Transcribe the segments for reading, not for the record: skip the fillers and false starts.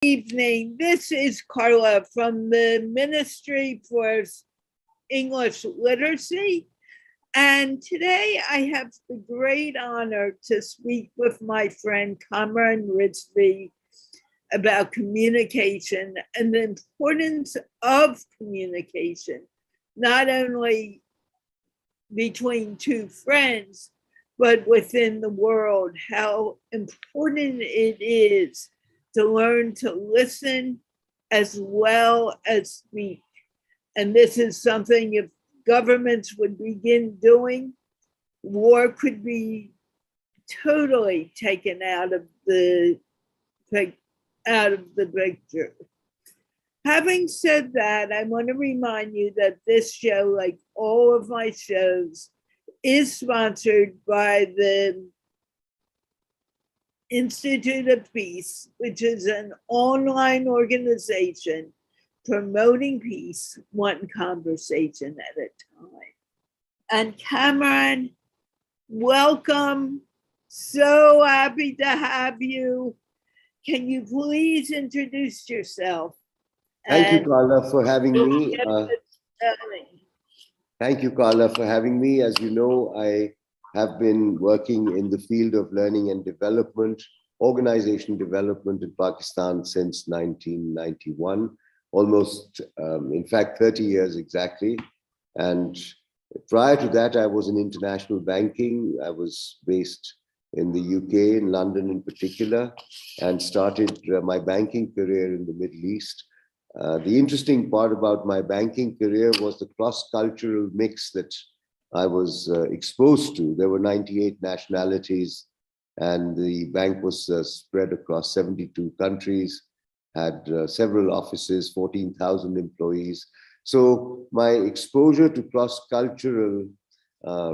Evening. This is Carla from the Ministry for English Literacy. And today I have the great honor to speak with my friend Kamran Rizvi about communication and the importance of communication, not only between two friends, but within the world, how important it is to learn to listen as well as speak. And this is something if governments would begin doing, war could be totally taken out of the picture. Having said that, I want to remind you that this show, like all of my shows, is sponsored by the Institute of Peace, which is an online organization promoting peace one conversation at a time. And Kamran, welcome. So happy to have you. Can you please introduce yourself? Thank you, Carla, for having me. Thank you, Carla, for having me. As you know, I have been working in the field of learning and development, organization development in Pakistan since 1991, almost, in fact, 30 years exactly. And prior to that, I was in international banking. I was based in the UK, in London in particular, and started my banking career in the Middle East. The interesting part about my banking career was the cross-cultural mix that I was exposed to. There were 98 nationalities, and the bank was spread across 72 countries, had several offices, 14,000 employees. So my exposure to cross-cultural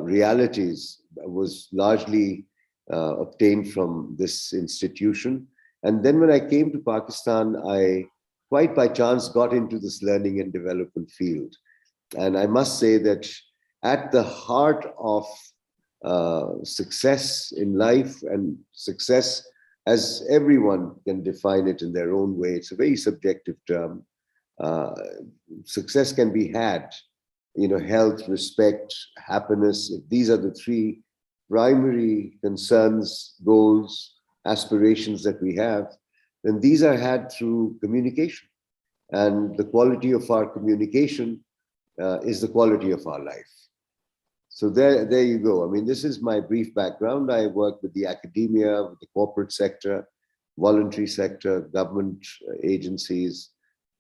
realities was largely obtained from this institution. And then when I came to Pakistan, I quite by chance got into this learning and development field. And I must say that at the heart of success in life, and success as everyone can define it in their own way, it's a very subjective term. Success can be had, health, respect, happiness. If these are the three primary concerns, goals, aspirations that we have, then these are had through communication. And the quality of our communication is the quality of our life. So there you go. I mean, this is my brief background. I work with the academia, with the corporate sector, voluntary sector, government agencies,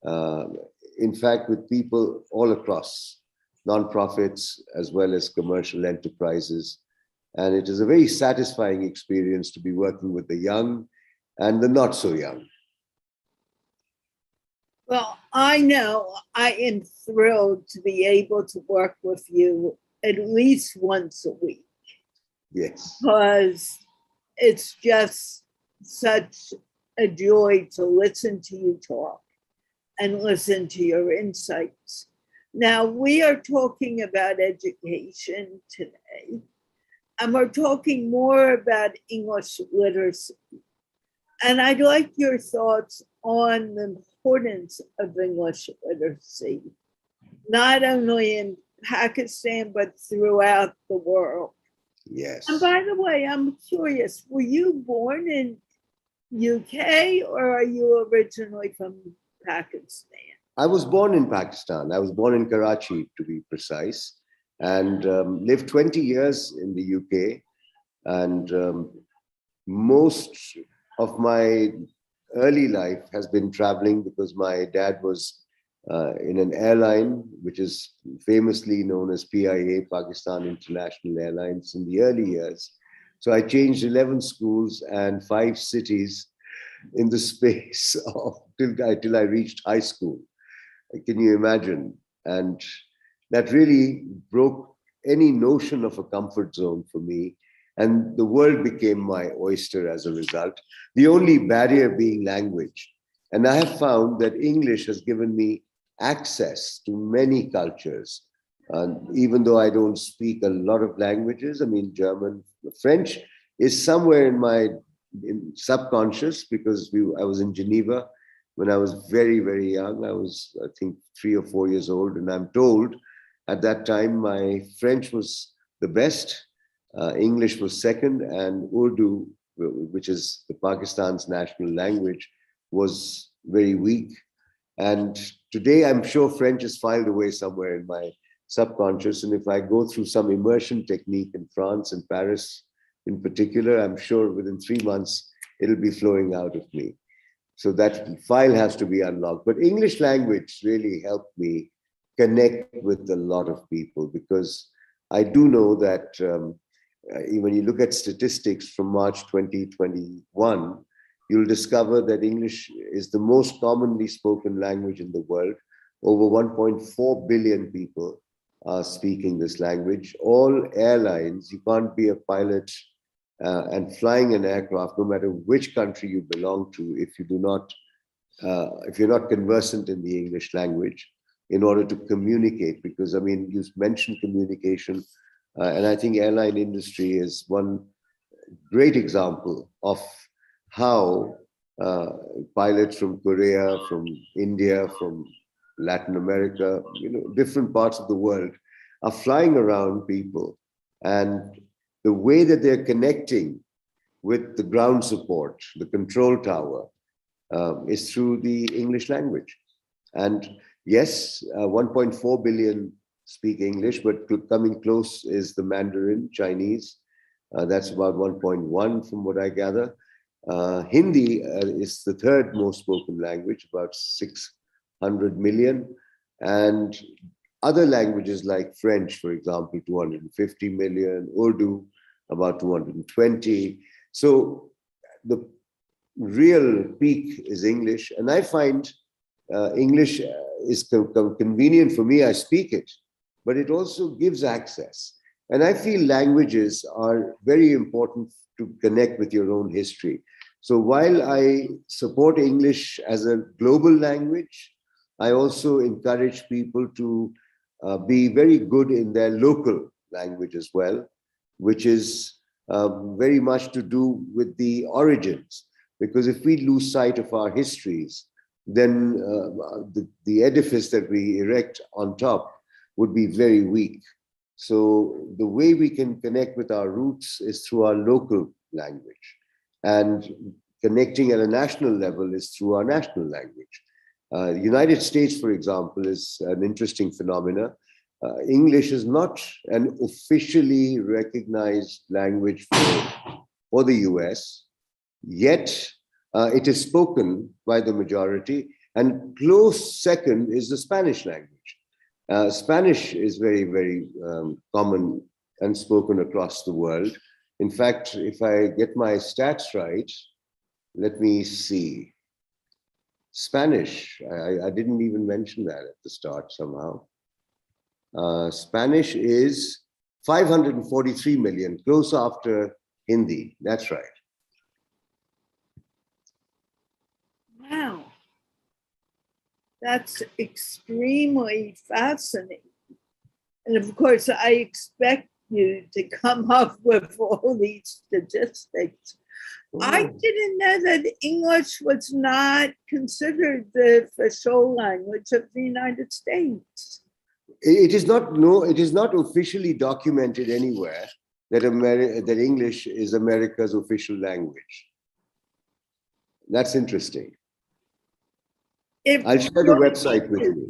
in fact, with people all across, nonprofits as well as commercial enterprises. And it is a very satisfying experience to be working with the young and the not so young. Well, I know I am thrilled to be able to work with you at least once a week. Yes. Because it's just such a joy to listen to you talk and listen to your insights. Now, we are talking about education today, and we're talking more about English literacy. And I'd like your thoughts on the importance of English literacy, not only in Pakistan, but throughout the world. Yes. And by the way, I'm curious, were you born in UK or are you originally from Pakistan? I was born in Pakistan. I was born in Karachi, to be precise, and lived 20 years in the UK. And most of my early life has been traveling because my dad was in an airline, which is famously known as PIA, Pakistan International Airlines, in the early years. So I changed 11 schools and 5 cities in the space of till I reached high school. Can you imagine? And that really broke any notion of a comfort zone for me. And the world became my oyster as a result, the only barrier being language. And I have found that English has given me access to many cultures. Even though I don't speak a lot of languages, I mean, German, French is somewhere in my subconscious because I was in Geneva when I was very, very young. I was, I think, 3 or 4 years old. And I'm told at that time, my French was the best, English was second, and Urdu, which is the Pakistan's national language, was very weak. And today, I'm sure French is filed away somewhere in my subconscious. And if I go through some immersion technique in France and Paris in particular, I'm sure within 3 months, it'll be flowing out of me. So that file has to be unlocked. But English language really helped me connect with a lot of people, because I do know that when you look at statistics from March 2021, you'll discover that English is the most commonly spoken language in the world. Over 1.4 billion people are speaking this language. All airlines, you can't be a pilot and flying an aircraft, no matter which country you belong to, if you're not conversant in the English language, in order to communicate. Because I mean, you mentioned communication, and I think airline industry is one great example of how pilots from Korea, from India, from Latin America, different parts of the world are flying around people, and the way that they're connecting with the ground support, the control tower, is through the English language. And yes, 1.4 billion speak English, but coming close is the Mandarin Chinese. That's about 1.1 from what I gather. Hindi is the third most spoken language, about 600 million. And other languages like French, for example, 250 million, Urdu, about 220. So the real peak is English. And I find English is convenient for me. I speak it, but it also gives access. And I feel languages are very important to connect with your own history. So while I support English as a global language, I also encourage people to be very good in their local language as well, which is very much to do with the origins. Because if we lose sight of our histories, then the edifice that we erect on top would be very weak. So the way we can connect with our roots is through our local language. And connecting at a national level is through our national language. United States, for example, is an interesting phenomena. English is not an officially recognized language for the US, yet it is spoken by the majority, and close second is the Spanish language. Spanish is very, very common and spoken across the world. In fact, if I get my stats right, let me see. Spanish, I didn't even mention that at the start somehow. Spanish is 543 million, close after Hindi. That's right. Wow. That's extremely fascinating. And of course, I expect you to come up with all these statistics. Oh. I didn't know that English was not considered the official language of the United States. It is not, no, it is not officially documented anywhere that that English is America's official language. That's interesting. I'll share the website with you.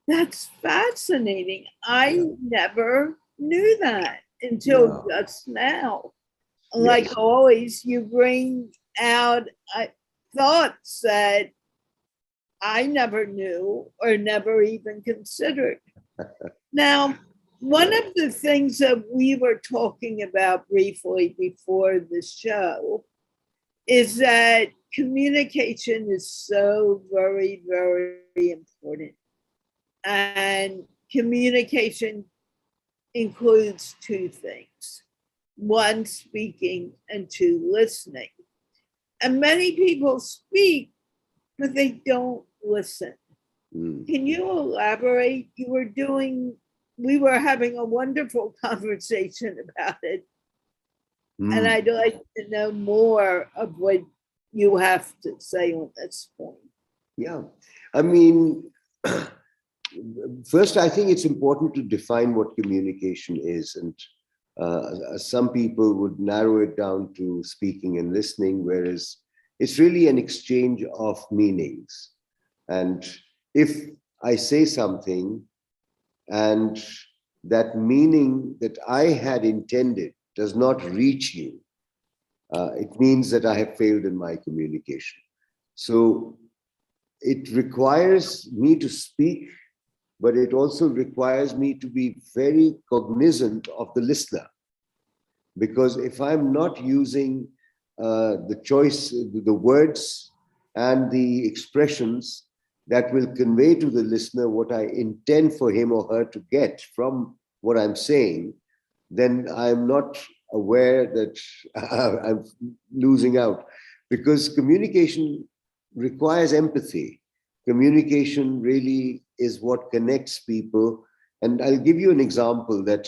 That's fascinating. I never knew that until just now. Like yes. Always, you bring out thoughts that I never knew or never even considered. Now, one of the things that we were talking about briefly before the show is that communication is so very, very important. And communication includes two things: one, speaking, and two, listening. And many people speak, but they don't listen. Can you elaborate? We were having a wonderful conversation about it. And I'd like to know more of what you have to say on this point? Yeah. I mean, first, I think it's important to define what communication is. And some people would narrow it down to speaking and listening, whereas it's really an exchange of meanings. And if I say something and that meaning that I had intended does not reach you, it means that I have failed in my communication. So it requires me to speak, but it also requires me to be very cognizant of the listener. Because if I'm not using the choice, the words and the expressions that will convey to the listener what I intend for him or her to get from what I'm saying, then I'm not aware that I'm losing out. Because communication requires empathy. Communication really is what connects people. And I'll give you an example that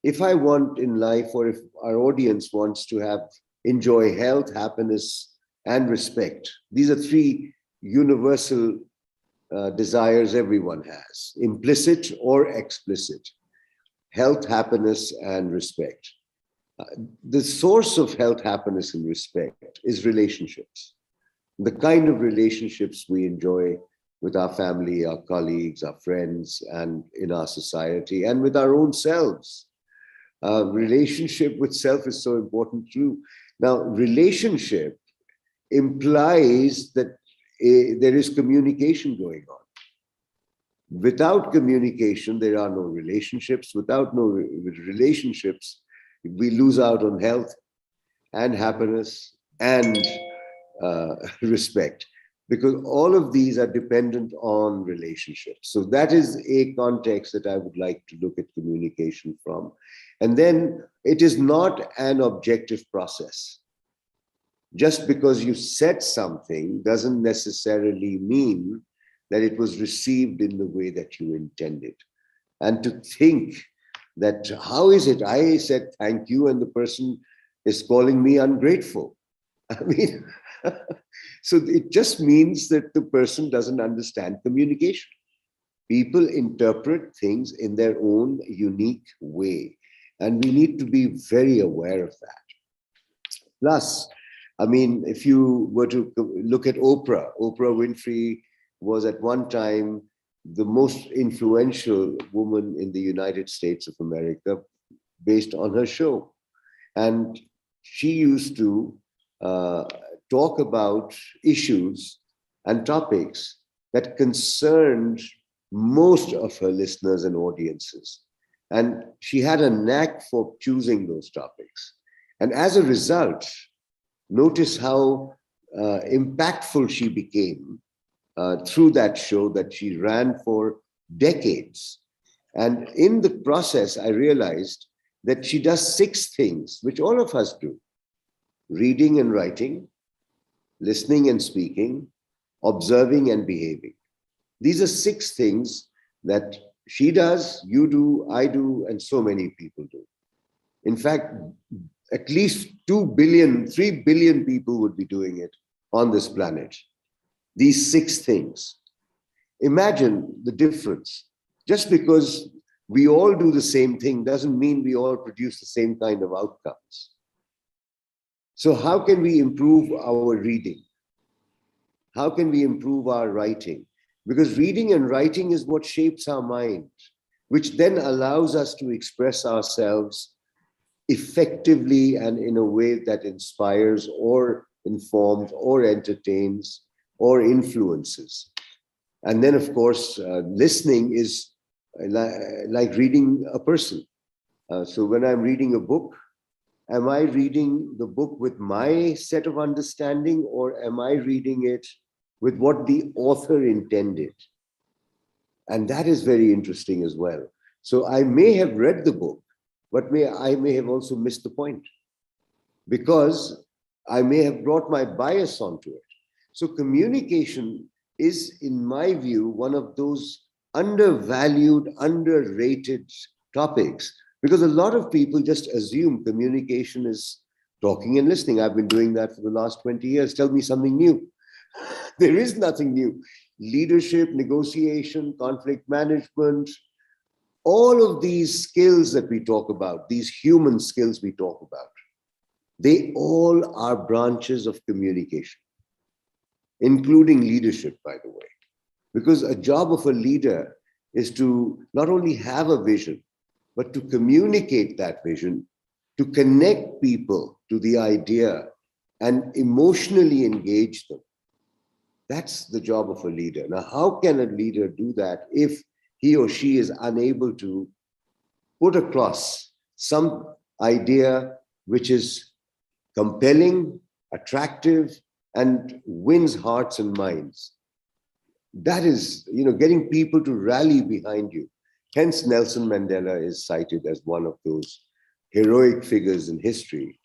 if I want in life, or if our audience wants to enjoy health, happiness, and respect, these are three universal desires everyone has, implicit or explicit: health, happiness, and respect. The source of health, happiness, and respect is relationships. The kind of relationships we enjoy with our family, our colleagues, our friends, and in our society, and with our own selves. Relationship with self is so important too. Now, relationship implies that there is communication going on. Without communication, there are no relationships. Without no relationships, we lose out on health and happiness and respect, because all of these are dependent on relationships. So that is a context that I would like to look at communication from. And then it is not an objective process. Just because you said something doesn't necessarily mean that it was received in the way that you intended. And to think that, how is it I said thank you and the person is calling me ungrateful? I mean, so it just means that the person doesn't understand communication. People interpret things in their own unique way, and we need to be very aware of that. Plus, I mean, if you were to look at Oprah Winfrey was at one time the most influential woman in the United States of America based on her show. And she used to talk about issues and topics that concerned most of her listeners and audiences. And she had a knack for choosing those topics. And as a result, notice how impactful she became through that show that she ran for decades. And in the process, I realized that she does 6 things, which all of us do: reading and writing, listening and speaking, observing and behaving. These are 6 things that she does, you do, I do, and so many people do. In fact, at least 2 billion, 3 billion people would be doing it on this planet. These 6 things. Imagine the difference. Just because we all do the same thing doesn't mean we all produce the same kind of outcomes. So how can we improve our reading? How can we improve our writing? Because reading and writing is what shapes our mind, which then allows us to express ourselves effectively and in a way that inspires or informs or entertains or influences. And then, of course, listening is like reading a person. So when I'm reading a book, am I reading the book with my set of understanding, or am I reading it with what the author intended? And that is very interesting as well. So I may have read the book, but I may have also missed the point, because I may have brought my bias onto it. So communication is, in my view, one of those undervalued, underrated topics, because a lot of people just assume communication is talking and listening. I've been doing that for the last 20 years. Tell me something new. There is nothing new. Leadership, negotiation, conflict management, all of these skills that we talk about, these human skills we talk about, they all are branches of communication, including leadership, by the way. Because a job of a leader is to not only have a vision, but to communicate that vision, to connect people to the idea and emotionally engage them. That's the job of a leader. Now, how can a leader do that if he or she is unable to put across some idea which is compelling, attractive, and wins hearts and minds? That is, getting people to rally behind you. Hence, Nelson Mandela is cited as one of those heroic figures in history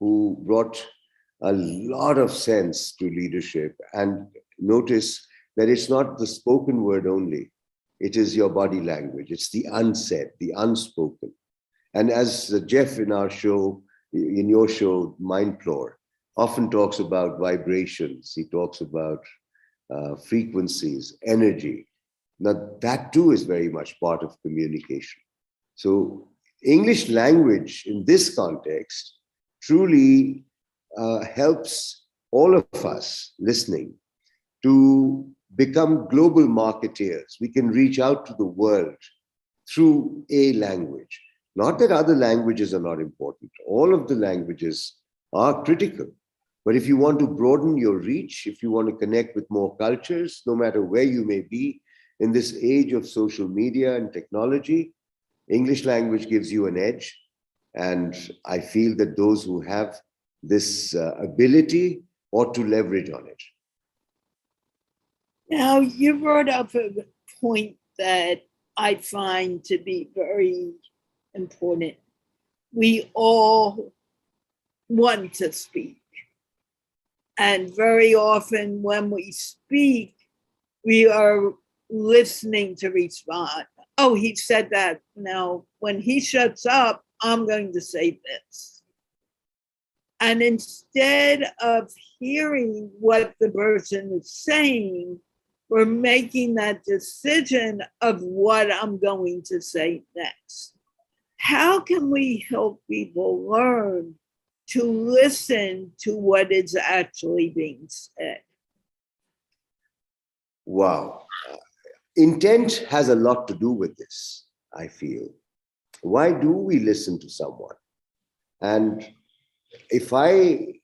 who brought a lot of sense to leadership. And notice that it's not the spoken word only. It is your body language. It's the unsaid, the unspoken. And as Jeff in our show, in your show, Mindfloor, often talks about vibrations. He talks about frequencies, energy. Now, that too is very much part of communication. So English language in this context truly helps all of us listening to become global marketeers. We can reach out to the world through a language. Not that other languages are not important. All of the languages are critical. But if you want to broaden your reach, if you want to connect with more cultures, no matter where you may be in this age of social media and technology, English language gives you an edge. And I feel that those who have this ability ought to leverage on it. Now, you brought up a point that I find to be very important. We all want to speak. And very often when we speak, we are listening to respond. Oh, he said that. Now, when he shuts up, I'm going to say this. And instead of hearing what the person is saying, we're making that decision of what I'm going to say next. How can we help people learn to listen to what is actually being said? Wow. Intent has a lot to do with this, I feel. Why do we listen to someone? And if I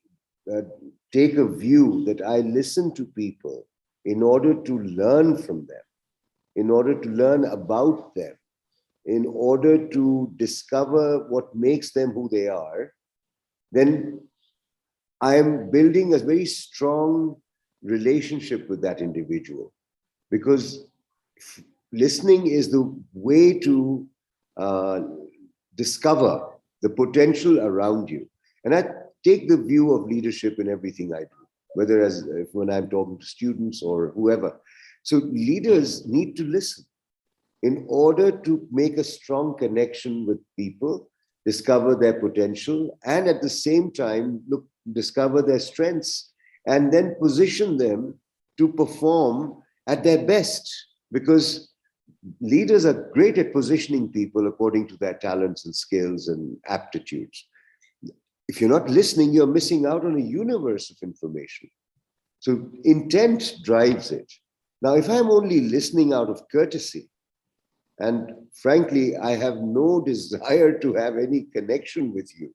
take a view that I listen to people in order to learn from them, in order to learn about them, in order to discover what makes them who they are, then I am building a very strong relationship with that individual, because listening is the way to discover the potential around you. And I take the view of leadership in everything I do, whether when I'm talking to students or whoever. So leaders need to listen in order to make a strong connection with people, discover their potential, and at the same time, discover their strengths, and then position them to perform at their best. Because leaders are great at positioning people according to their talents and skills and aptitudes. If you're not listening, you're missing out on a universe of information. So intent drives it. Now, if I'm only listening out of courtesy, and frankly, I have no desire to have any connection with you,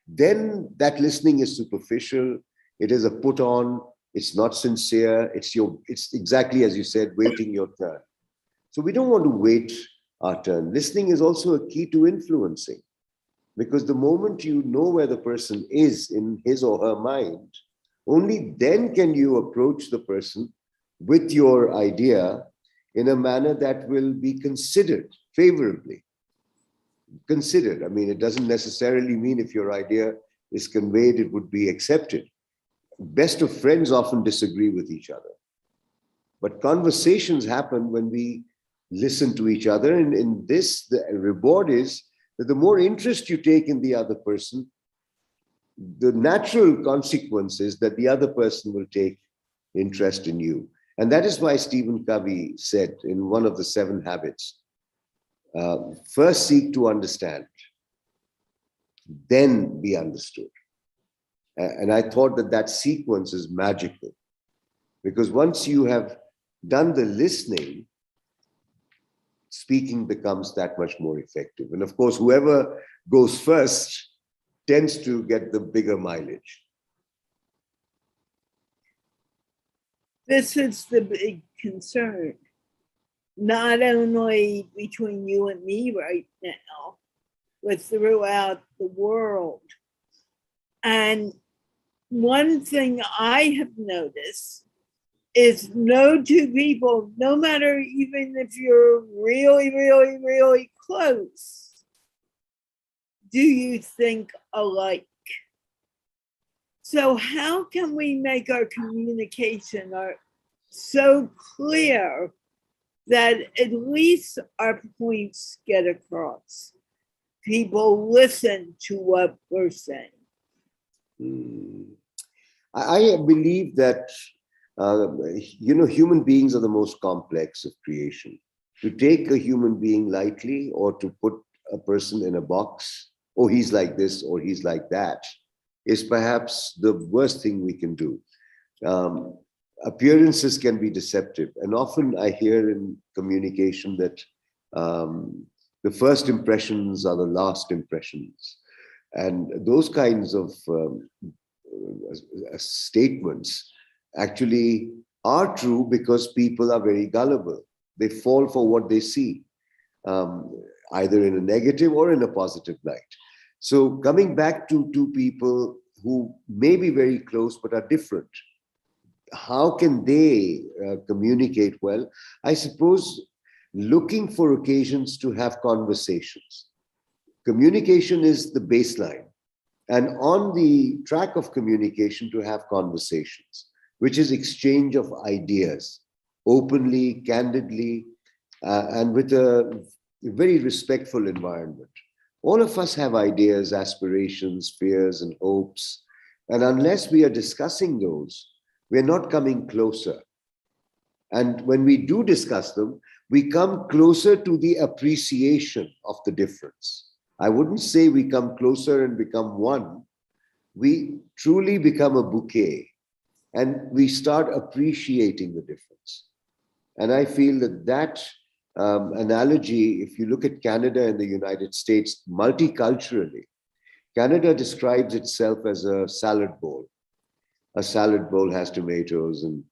then that listening is superficial. It is a put on. It's not sincere. It's exactly as you said, waiting your turn. So we don't want to wait our turn. Listening is also a key to influencing, because the moment you know where the person is in his or her mind, only then can you approach the person with your idea in a manner that will be considered favorably. Considered. I mean, it doesn't necessarily mean if your idea is conveyed, it would be accepted. Best of friends often disagree with each other. But conversations happen when we listen to each other. And in this, the reward is that the more interest you take in the other person, the natural consequence is that the other person will take interest in you. And that is why Stephen Covey said in one of the 7 habits, first seek to understand, then be understood. And I thought that that sequence is magical, because once you have done the listening, speaking becomes that much more effective. And of course, whoever goes first tends to get the bigger mileage. This is the big concern, not only between you and me right now, but throughout the world. And one thing I have noticed is no two people, no matter even if you're really, really, really close, do you think alike? So how can we make our communication so clear that at least our points get across? People listen to what we're saying. I believe that, human beings are the most complex of creation. To take a human being lightly or to put a person in a box, oh, he's like this or he's like that, is perhaps the worst thing we can do. Appearances can be deceptive. And often I hear in communication that the first impressions are the last impressions. And those kinds of statements actually are true because people are very gullible. They fall for what they see, either in a negative or in a positive light. So coming back to 2 people who may be very close but are different, how can they communicate well? I suppose looking for occasions to have conversations. Communication is the baseline. And on the track of communication, to have conversations, which is exchange of ideas, openly, candidly, and with a very respectful environment. All of us have ideas, aspirations, fears, and hopes. And unless we are discussing those, we're not coming closer. And when we do discuss them, we come closer to the appreciation of the difference. I wouldn't say we come closer and become one. We truly become a bouquet and we start appreciating the difference. And I feel that analogy, if you look at Canada and the United States multiculturally, Canada describes itself as a salad bowl. A salad bowl has tomatoes and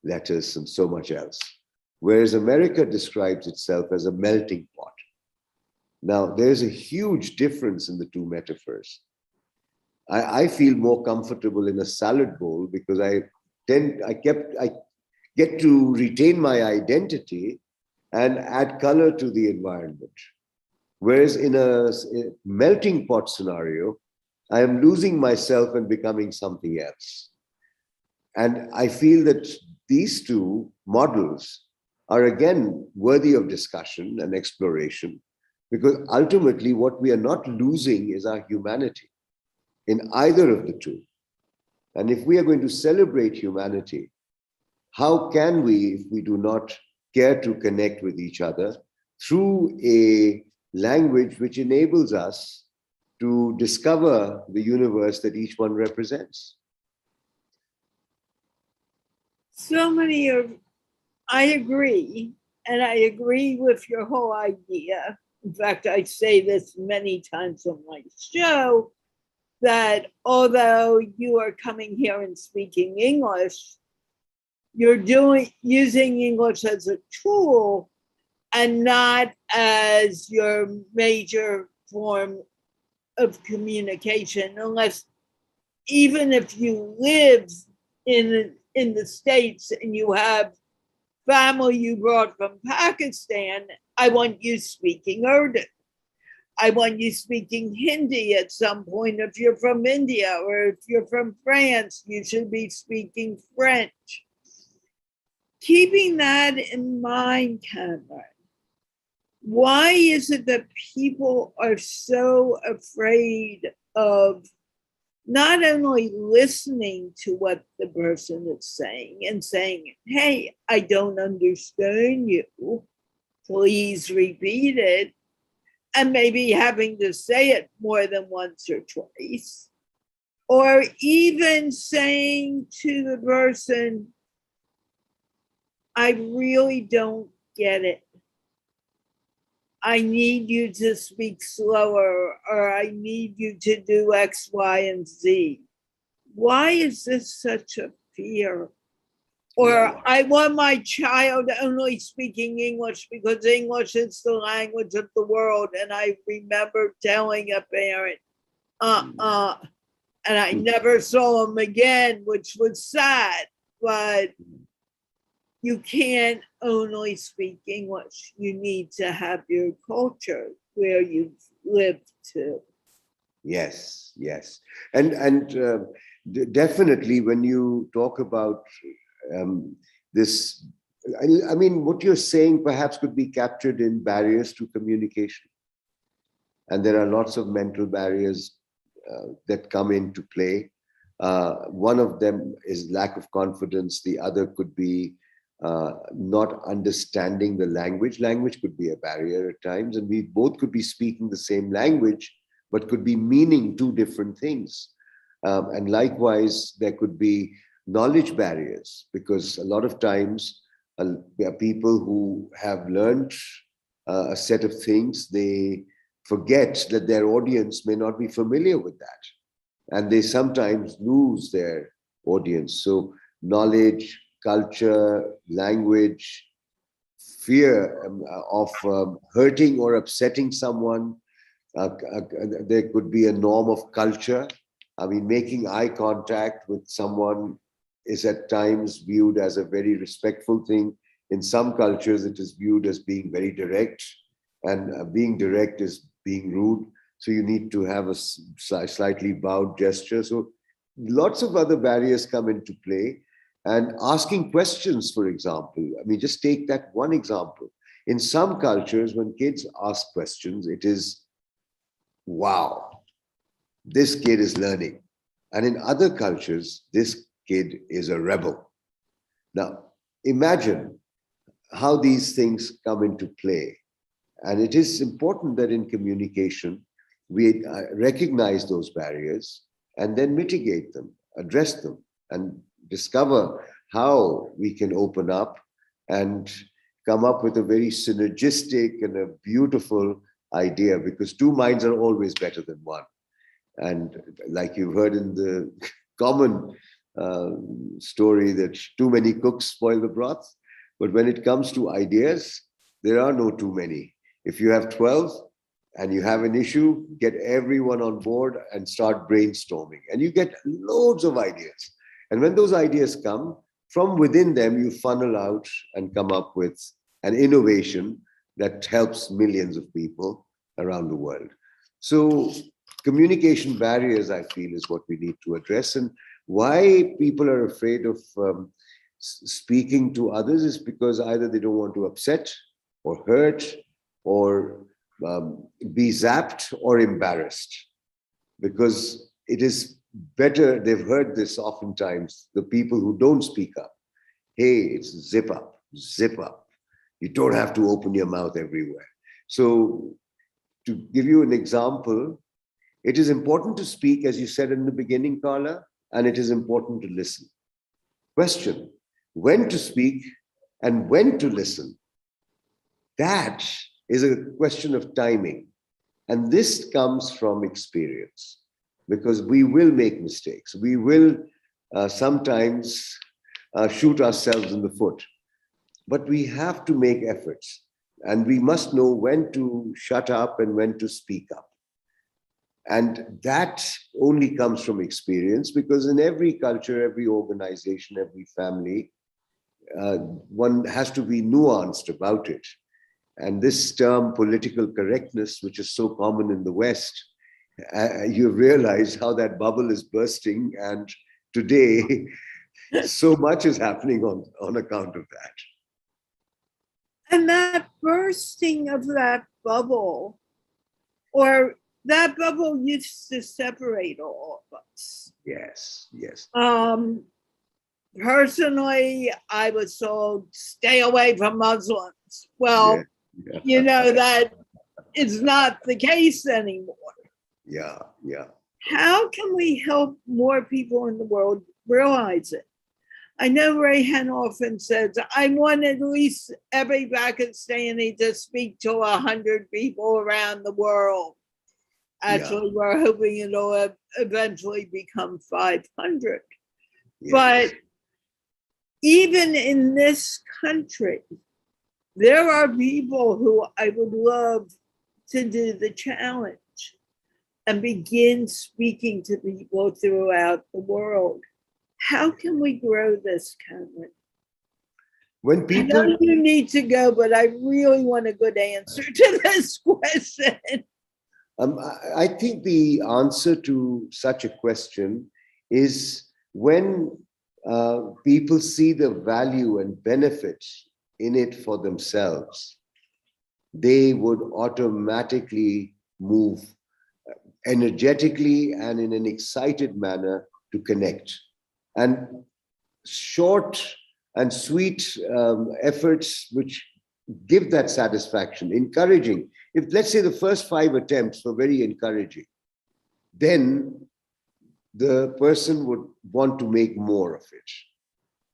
lettuce and so much else, whereas America describes itself as a melting pot. Now, there's a huge difference in the 2 metaphors. I feel more comfortable in a salad bowl because I get to retain my identity and add color to the environment. Whereas in a melting pot scenario, I am losing myself and becoming something else. And I feel that these 2 models are again worthy of discussion and exploration, because ultimately what we are not losing is our humanity in either of the 2. And if we are going to celebrate humanity, how can we, if we do not care to connect with each other through a language which enables us to discover the universe that each one represents? So many of, I agree, and I agree with your whole idea. In fact, I say this many times on my show, that although you are coming here and speaking English, you're using English as a tool and not as your major form of communication, unless even if you live in the States and you have family you brought from Pakistan, I want you speaking Urdu. I want you speaking Hindi at some point. If you're from India or if you're from France, you should be speaking French. Keeping that in mind, Kamran, why is it that people are so afraid of not only listening to what the person is saying and saying, hey, I don't understand you, please repeat it, and maybe having to say it more than once or twice, or even saying to the person, I really don't get it. I need you to speak slower, or I need you to do X, Y, and Z. Why is this such a fear? Or I want my child only speaking English because English is the language of the world. And I remember telling a parent, and I never saw him again, which was sad, but you can't only speak English. You need to have your culture where you've lived too. Yes, yes. And definitely when you talk about this, I mean, what you're saying perhaps could be captured in barriers to communication. And there are lots of mental barriers that come into play. One of them is lack of confidence. The other could be not understanding the language. Language could be a barrier at times, and we both could be speaking the same language, but could be meaning two different things. And likewise, there could be knowledge barriers, because a lot of times there are people who have learned a set of things, they forget that their audience may not be familiar with that. And they sometimes lose their audience. So knowledge, culture, language, fear of hurting or upsetting someone. There could be a norm of culture. I mean, making eye contact with someone is at times viewed as a very respectful thing. In some cultures, it is viewed as being very direct, and being direct is being rude. So you need to have a slightly bowed gesture. So lots of other barriers come into play. And asking questions, for example, I mean, just take that one example. In some cultures, when kids ask questions, it is, wow, this kid is learning. And in other cultures, this kid is a rebel. Now, imagine how these things come into play. And it is important that in communication, we recognize those barriers and then mitigate them, address them, and discover how we can open up and come up with a very synergistic and a beautiful idea, because two minds are always better than one. And like you've heard in the common story that too many cooks spoil the broth. But when it comes to ideas, there are no too many. If you have 12 and you have an issue, get everyone on board and start brainstorming. And you get loads of ideas. And when those ideas come, from within them, you funnel out and come up with an innovation that helps millions of people around the world. So communication barriers, I feel, is what we need to address. And why people are afraid of speaking to others is because either they don't want to upset or hurt or be zapped or embarrassed. Because it is better, they've heard this oftentimes, the people who don't speak up. Hey, it's zip up, zip up. You don't have to open your mouth everywhere. So to give you an example, it is important to speak, as you said in the beginning, Carla, and it is important to listen. Question, when to speak and when to listen. That is a question of timing. And this comes from experience, because we will make mistakes. We will sometimes shoot ourselves in the foot, but we have to make efforts, and we must know when to shut up and when to speak up. And that only comes from experience, because in every culture, every organization, every family, one has to be nuanced about it. And this term political correctness, which is so common in the West, you realize how that bubble is bursting. And today, so much is happening on account of that. And that bursting of that bubble, or that bubble used to separate all of us. Yes, yes. Personally, I was told, stay away from Muslims. Well, Yeah. that is not the case anymore. Yeah, yeah. How can we help more people in the world realize it? I know Rayhan often says, I want at least every Pakistani to speak to 100 people around the world. Actually, yeah. We're hoping it'll eventually become 500. Yes. But even in this country, there are people who I would love to do the challenge and begin speaking to people throughout the world. How can we grow this, Kamran? When people, I know you need to go, but I really want a good answer to this question. I think the answer to such a question is when people see the value and benefits in it for themselves, they would automatically move energetically and in an excited manner to connect. And short and sweet efforts which give that satisfaction, encouraging. If, let's say, the first 5 attempts were very encouraging, then the person would want to make more of it.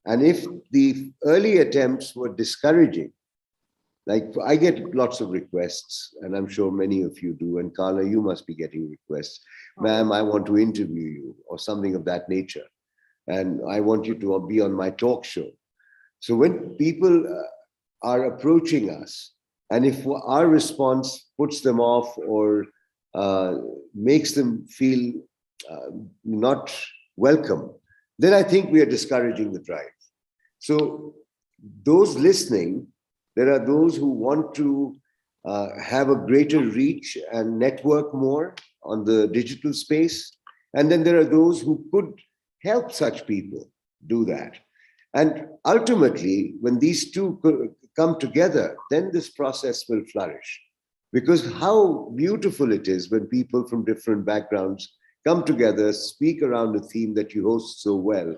And if the early attempts were discouraging, like I get lots of requests, and I'm sure many of you do, and Carla, you must be getting requests. Ma'am, I want to interview you, or something of that nature. And I want you to be on my talk show. So when people are approaching us, and if our response puts them off or makes them feel not welcome, then I think we are discouraging the drive. So those listening, there are those who want to have a greater reach and network more on the digital space. And then there are those who could help such people do that. And ultimately, when these two come together, then this process will flourish. Because how beautiful it is when people from different backgrounds come together, speak around a theme that you host so well.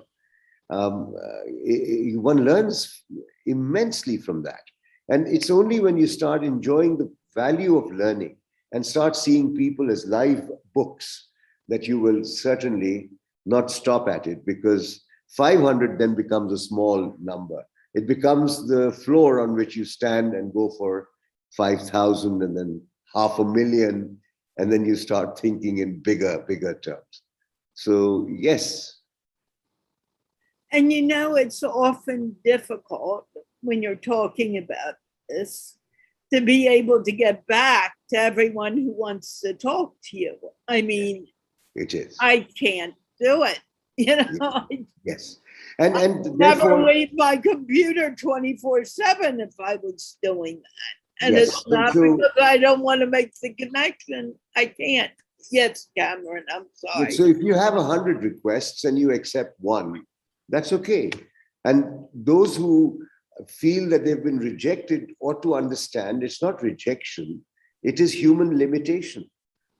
One learns immensely from that. And it's only when you start enjoying the value of learning and start seeing people as live books that you will certainly not stop at it, because 500 then becomes a small number. It becomes the floor on which you stand and go for 5,000 and then 500,000. And then you start thinking in bigger terms. So, yes. And it's often difficult when you're talking about this to be able to get back to everyone who wants to talk to you. I mean, it is. I can't do it. Yes. And never leave my computer 24/7 if I was doing that. And yes. It's not because I don't want to make the connection. I can't. Yes, Kamran, I'm sorry. So if you have 100 requests and you accept one, that's okay. And those who feel that they've been rejected ought to understand it's not rejection, it is human limitation.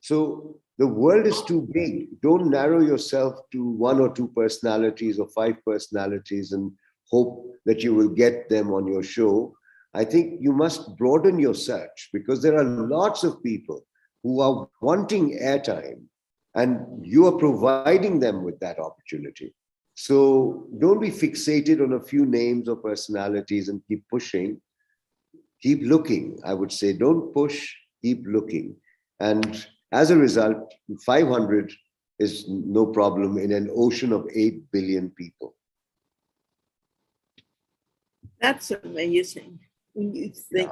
So the world is too big. Don't narrow yourself to 1 or 2 personalities or 5 personalities and hope that you will get them on your show. I think you must broaden your search, because there are lots of people who are wanting airtime and you are providing them with that opportunity. So don't be fixated on a few names or personalities and keep pushing. Keep looking, I would say. Don't push, keep looking. And as a result, 500 is no problem in an ocean of 8 billion people. That's amazing when you think.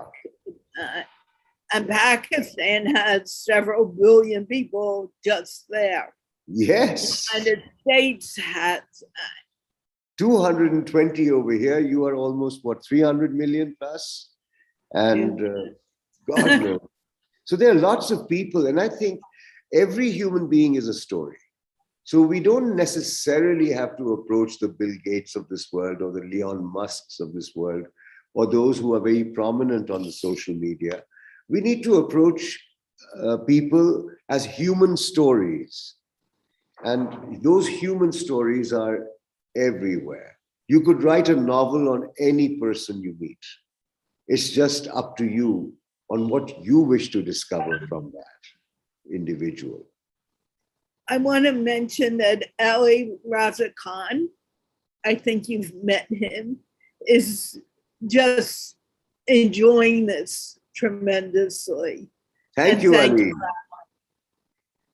And Pakistan has several billion people just there. Yes. And the States has 220 over here. You are almost, 300 million plus? And God knows. So there are lots of people, and I think every human being is a story. So we don't necessarily have to approach the Bill Gates of this world or the Elon Musks of this world or those who are very prominent on the social media. We need to approach people as human stories. And those human stories are everywhere. You could write a novel on any person you meet. It's just up to you on what you wish to discover from that individual. I want to mention that Ali Raza Khan, I think you've met him, is just enjoying this tremendously. Thank And you, thank Ali. you.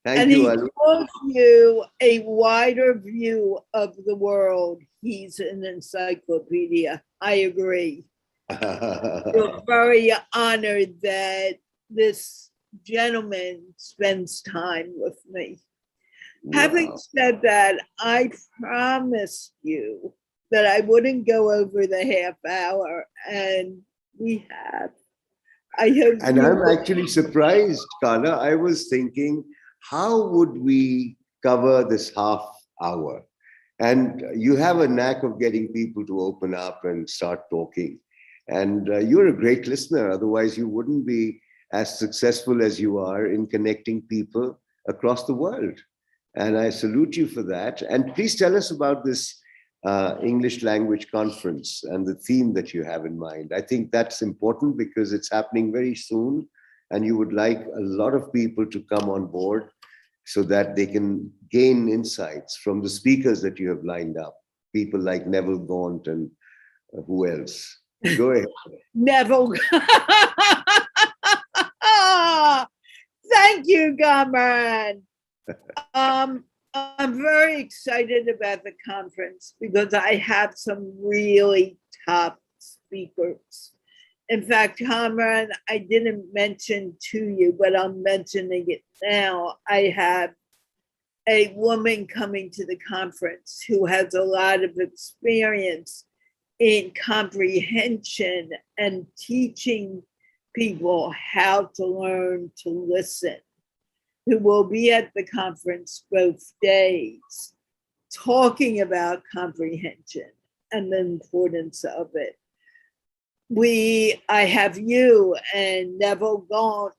Thank And you, he Ali. gives you a wider view of the world. He's an encyclopedia. I agree. We're very honored that this gentleman spends time with me. Having Wow. said that, I promised you that I wouldn't go over the half hour, and we have. I hope And you I'm actually surprised, Carla. I was thinking, how would we cover this half hour? And you have a knack of getting people to open up and start talking. And you're a great listener. Otherwise, you wouldn't be as successful as you are in connecting people across the world. And I salute you for that. And please tell us about this English language conference and the theme that you have in mind. I think that's important because it's happening very soon. And you would like a lot of people to come on board so that they can gain insights from the speakers that you have lined up. People like Neville Gaunt and who else? Go ahead. Neville. Thank you, Kamran. I'm very excited about the conference because I have some really top speakers. In fact, Kamran, I didn't mention to you, but I'm mentioning it now. I have a woman coming to the conference who has a lot of experience in comprehension and teaching people how to learn to listen, who will be at the conference both days, talking about comprehension and the importance of it. I have you and Neville Gaunt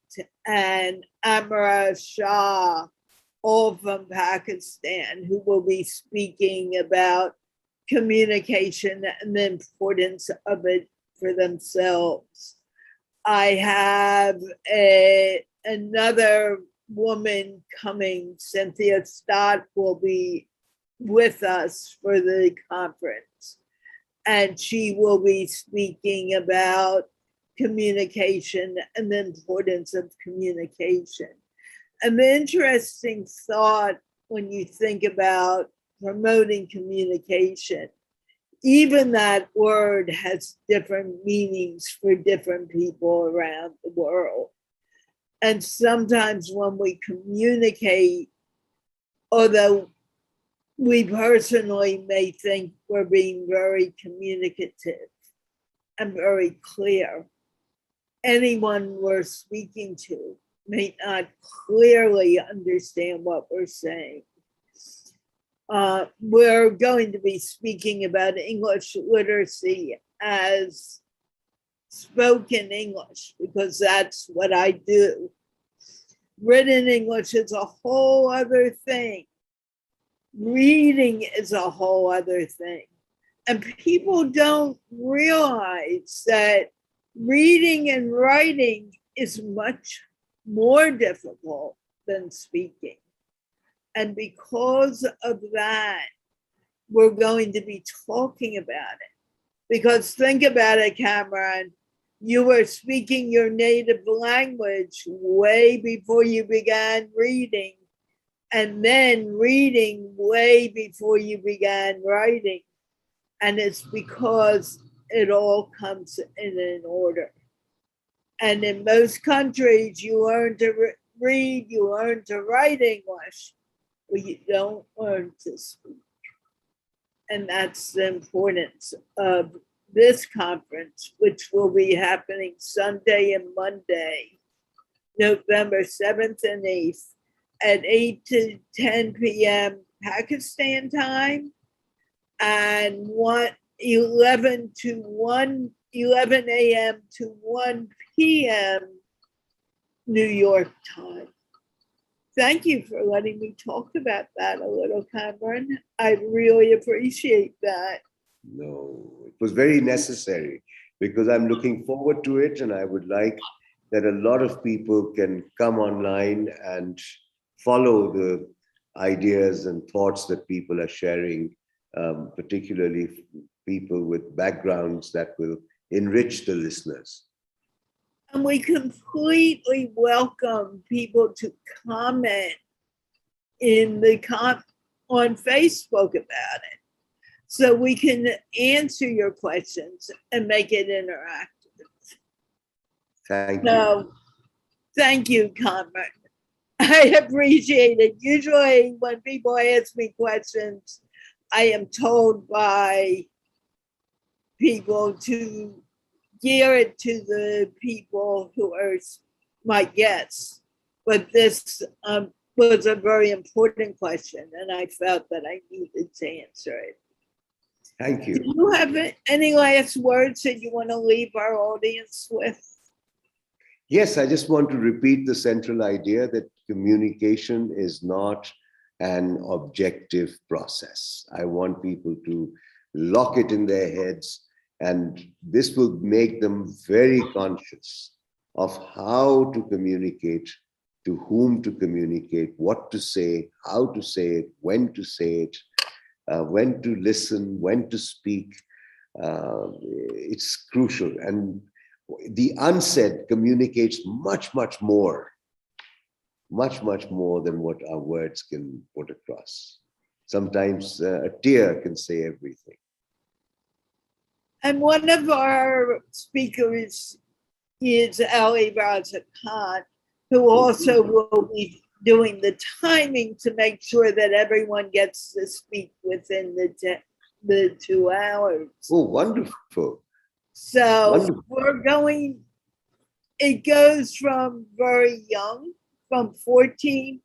and Amara Shah, all from Pakistan, who will be speaking about communication and the importance of it for themselves. I have another woman coming, Cynthia Stott, will be with us for the conference. And she will be speaking about communication and the importance of communication. An interesting thought when you think about promoting communication, even that word has different meanings for different people around the world. And sometimes when we communicate, although we personally may think we're being very communicative and very clear, anyone we're speaking to may not clearly understand what we're saying. We're going to be speaking about English literacy as spoken English because that's what I do. Written English is a whole other thing. Reading is a whole other thing. And people don't realize that reading and writing is much more difficult than speaking. And because of that, we're going to be talking about it. Because think about it, Kamran, you were speaking your native language way before you began reading, and then reading way before you began writing. And it's because it all comes in an order. And in most countries, you learn to read, you learn to write English, but you don't learn to speak. And that's the importance of this conference, which will be happening Sunday and Monday, November 7th and 8th at 8 to 10 p.m. Pakistan time and 11 a.m. to 1 p.m. New York Times. Thank you for letting me talk about that a little, Cameron. I really appreciate that. No, it was very necessary because I'm looking forward to it, and I would like that a lot of people can come online and follow the ideas and thoughts that people are sharing, particularly people with backgrounds that will enrich the listeners. And we completely welcome people to comment in the on Facebook about it, so we can answer your questions and make it interactive. Thank you. So, thank you, Kamran. I appreciate it. Usually, when people ask me questions, I am told by people to gear it to the people who are my guests. But this was a very important question, and I felt that I needed to answer it. Thank you. Do you have any last words that you want to leave our audience with? Yes, I just want to repeat the central idea that communication is not an objective process. I want people to lock it in their heads, and this will make them very conscious of how to communicate, to whom to communicate, what to say, how to say it, when to say it, when to listen, when to speak. It's crucial. And the unsaid communicates much, much more than what our words can put across. Sometimes a tear can say everything. And one of our speakers is Ali Raza Khan, who also will be doing the timing to make sure that everyone gets to speak within the 2 hours. Oh, wonderful. So Wonderful. we're going, it goes from very young, from 14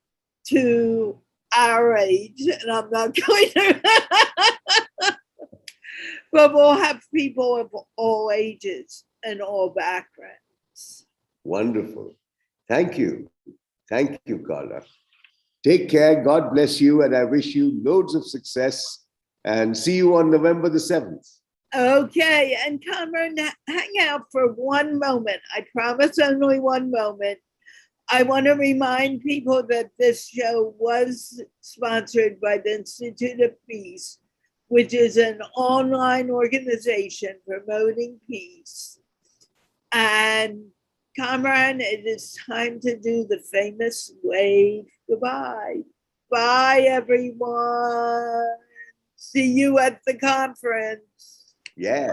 to our age, and I'm not going to, but we'll have people of all ages and all backgrounds. Wonderful. Thank you. Thank you, Carla. Take care. God bless you. And I wish you loads of success. And see you on November the 7th. Okay. And Kamran, hang out for one moment. I promise only one moment. I want to remind people that this show was sponsored by the Institute of Peace, which is an online organization promoting peace. And Kamran, it is time to do the famous wave goodbye. Bye, everyone. See you at the conference. Yeah.